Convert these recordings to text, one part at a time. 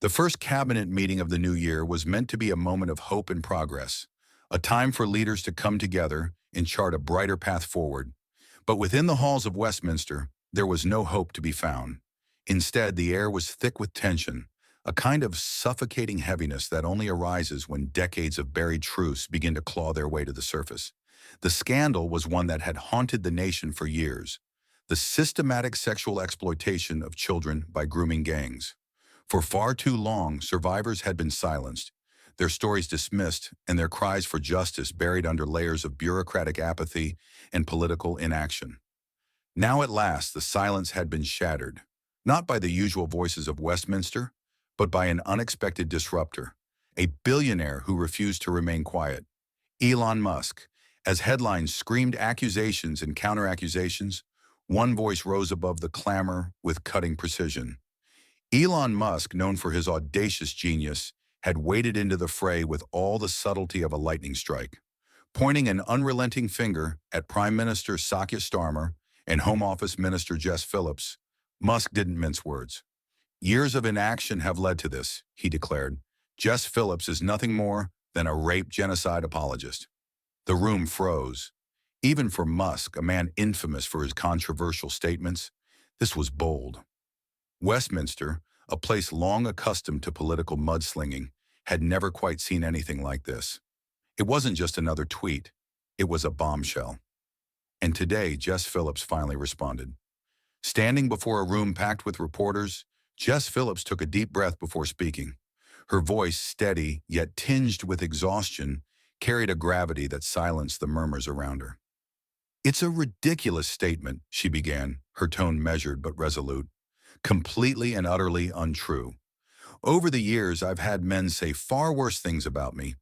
The first cabinet meeting of the new year was meant to be a moment of hope and progress, a time for leaders to come together and chart a brighter path forward. But within the halls of Westminster, there was no hope to be found. Instead, the air was thick with tension, a kind of suffocating heaviness that only arises when decades of buried truths begin to claw their way to the surface. The scandal was one that had haunted the nation for years: the systematic sexual exploitation of children by grooming gangs. For far too long, survivors had been silenced, their stories dismissed, and their cries for justice buried under layers of bureaucratic apathy and political inaction. Now at last, the silence had been shattered, not by the usual voices of Westminster, but by an unexpected disruptor, a billionaire who refused to remain quiet: Elon Musk. As headlines screamed accusations and counter-accusations, one voice rose above the clamor with cutting precision. Elon Musk, known for his audacious genius, had waded into the fray with all the subtlety of a lightning strike. Pointing an unrelenting finger at Prime Minister Sakya Starmer and Home Office Minister Jess Phillips, Musk didn't mince words. "Years of inaction have led to this," he declared. "Jess Phillips is nothing more than a rape genocide apologist." The room froze. Even for Musk, a man infamous for his controversial statements, this was bold. Westminster, a place long accustomed to political mudslinging, had never quite seen anything like this. It wasn't just another tweet, it was a bombshell. And today, Jess Phillips finally responded. Standing before a room packed with reporters, Jess Phillips took a deep breath before speaking. Her voice, steady yet tinged with exhaustion, carried a gravity that silenced the murmurs around her. "It's a ridiculous statement," she began, her tone measured but resolute. "Completely and utterly untrue. Over the years, I've had men say far worse things about me,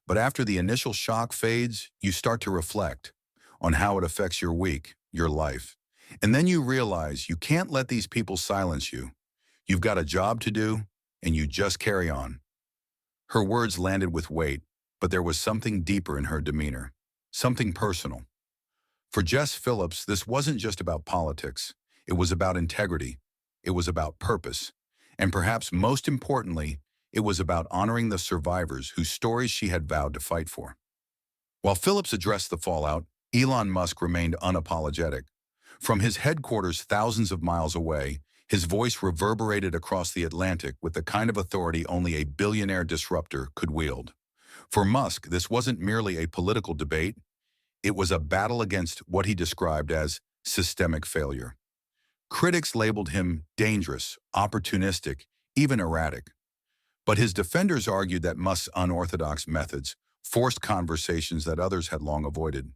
but after the initial shock fades, you start to reflect on how it affects your week, your life. And then you realize you can't let these people silence you. You've got a job to do, and you just carry on." Her words landed with weight, but there was something deeper in her demeanor, something personal. For Jess Phillips, this wasn't just about politics. It was about integrity. It was about purpose. And perhaps most importantly, it was about honoring the survivors whose stories she had vowed to fight for. While Phillips addressed the fallout, Elon Musk remained unapologetic. From his headquarters thousands of miles away, his voice reverberated across the Atlantic with the kind of authority only a billionaire disruptor could wield. For Musk, this wasn't merely a political debate. It was a battle against what he described as systemic failure. Critics labeled him dangerous, opportunistic, even erratic. But his defenders argued that Musk's unorthodox methods forced conversations that others had long avoided.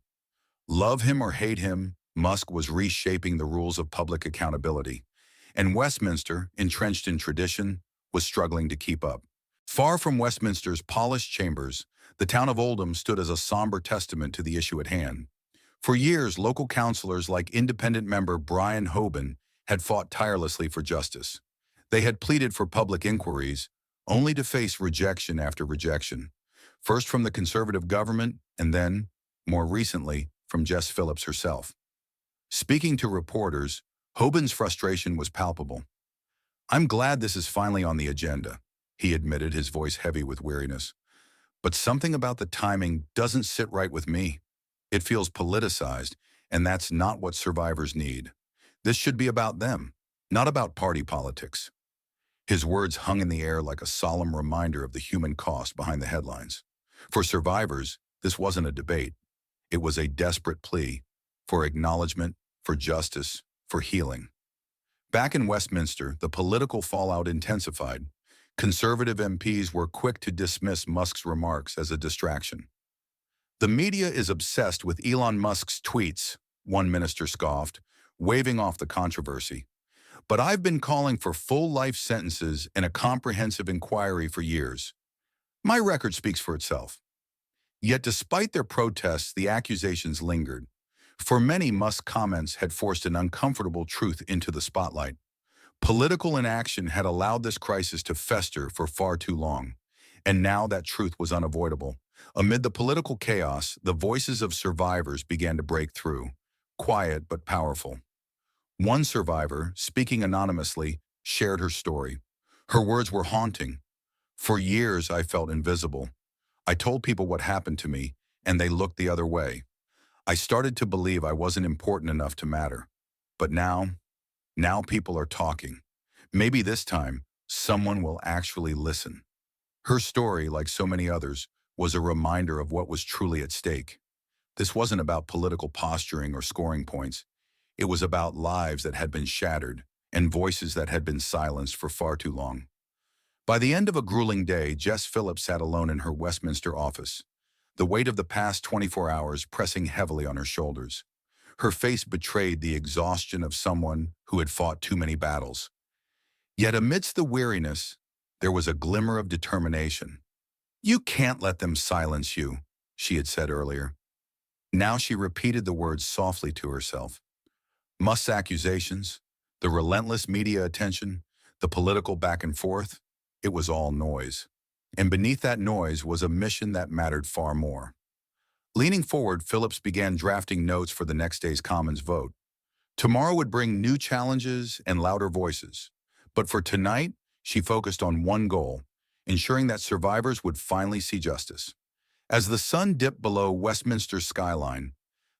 Love him or hate him, Musk was reshaping the rules of public accountability. And Westminster, entrenched in tradition, was struggling to keep up. Far from Westminster's polished chambers, the town of Oldham stood as a somber testament to the issue at hand. For years, local councillors like independent member Brian Hoban had fought tirelessly for justice. They had pleaded for public inquiries, only to face rejection after rejection, first from the Conservative government and then, more recently, from Jess Phillips herself. Speaking to reporters, Hoban's frustration was palpable. "I'm glad this is finally on the agenda," he admitted, his voice heavy with weariness. "But something about the timing doesn't sit right with me. It feels politicized, and that's not what survivors need. This should be about them, not about party politics." His words hung in the air like a solemn reminder of the human cost behind the headlines. For survivors, this wasn't a debate. It was a desperate plea for acknowledgement, for justice, for healing. Back in Westminster, the political fallout intensified. Conservative MPs were quick to dismiss Musk's remarks as a distraction. "The media is obsessed with Elon Musk's tweets," one minister scoffed, waving off the controversy. "But I've been calling for full life sentences and a comprehensive inquiry for years. My record speaks for itself." Yet despite their protests, the accusations lingered. For many, Musk's comments had forced an uncomfortable truth into the spotlight. Political inaction had allowed this crisis to fester for far too long, and now that truth was unavoidable. Amid the political chaos, the voices of survivors began to break through, quiet but powerful. One survivor, speaking anonymously, shared her story. Her words were haunting. For years, I felt invisible. I told people what happened to me, and they looked the other way. I started to believe I wasn't important enough to matter. But now people are talking. Maybe this time, someone will actually listen. Her story, like so many others, was a reminder of what was truly at stake. This wasn't about political posturing or scoring points. It was about lives that had been shattered and voices that had been silenced for far too long. By the end of a grueling day, Jess Phillips sat alone in her Westminster office, the weight of the past 24 hours pressing heavily on her shoulders. Her face betrayed the exhaustion of someone who had fought too many battles. Yet amidst the weariness, there was a glimmer of determination. "You can't let them silence you," she had said earlier. Now she repeated the words softly to herself. Musk's accusations, the relentless media attention, the political back and forth, it was all noise. And beneath that noise was a mission that mattered far more. Leaning forward, Phillips began drafting notes for the next day's Commons vote. Tomorrow would bring new challenges and louder voices. But for tonight, she focused on one goal, ensuring that survivors would finally see justice. As the sun dipped below Westminster's skyline,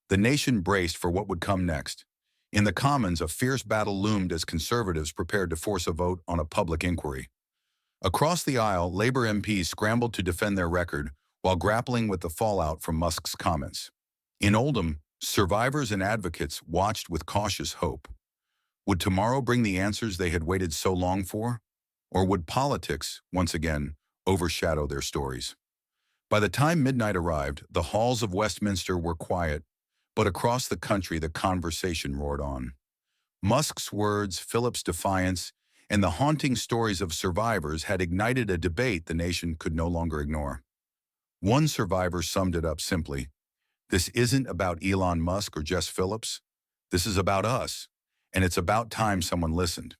the nation braced for what would come next. In the Commons, a fierce battle loomed as conservatives prepared to force a vote on a public inquiry. Across the aisle, Labour MPs scrambled to defend their record while grappling with the fallout from Musk's comments. In Oldham, survivors and advocates watched with cautious hope. Would tomorrow bring the answers they had waited so long for? Or would politics, once again, overshadow their stories? By the time midnight arrived, the halls of Westminster were quiet, but across the country the conversation roared on. Musk's words, Phillips' defiance, and the haunting stories of survivors had ignited a debate the nation could no longer ignore. One survivor summed it up simply: "This isn't about Elon Musk or Jess Phillips. This is about us, and it's about time someone listened."